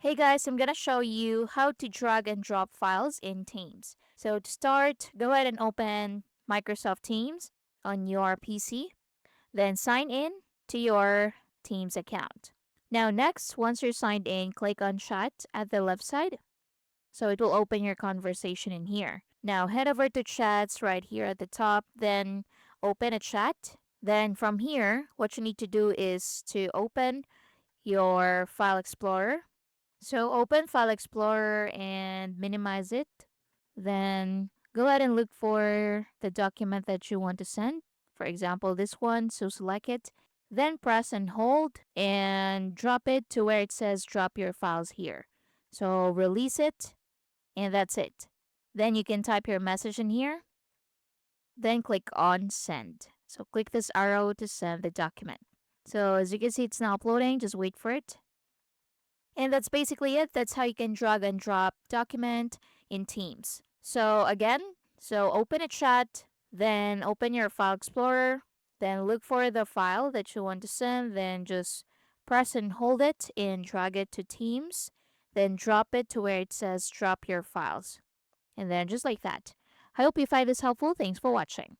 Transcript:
Hey guys, I'm gonna show you how to drag and drop files in Teams. So to start, go ahead and open Microsoft Teams on your PC, then sign in to your Teams account. Now next, once you're signed in, click on chat at the left side. So it will open your conversation in here. Now head over to chats right here at the top, then open a chat. Then from here, what you need to do is to open your File Explorer. So open File Explorer and minimize it. Then go ahead and look for the document that you want to send. For example, this one. So select it. Then press and hold and drop it to where it says drop your files here. So release it and that's it. Then you can type your message in here. Then click on send. So click this arrow to send the document. So as you can see, it's now uploading. Just wait for it. And that's basically it. That's how you can drag and drop document in Teams. So again, open a chat, then open your File Explorer, then look for the file that you want to send, then just press and hold it and drag it to Teams, then drop it to where it says drop your files. And then just like that. I hope you find this helpful. Thanks for watching.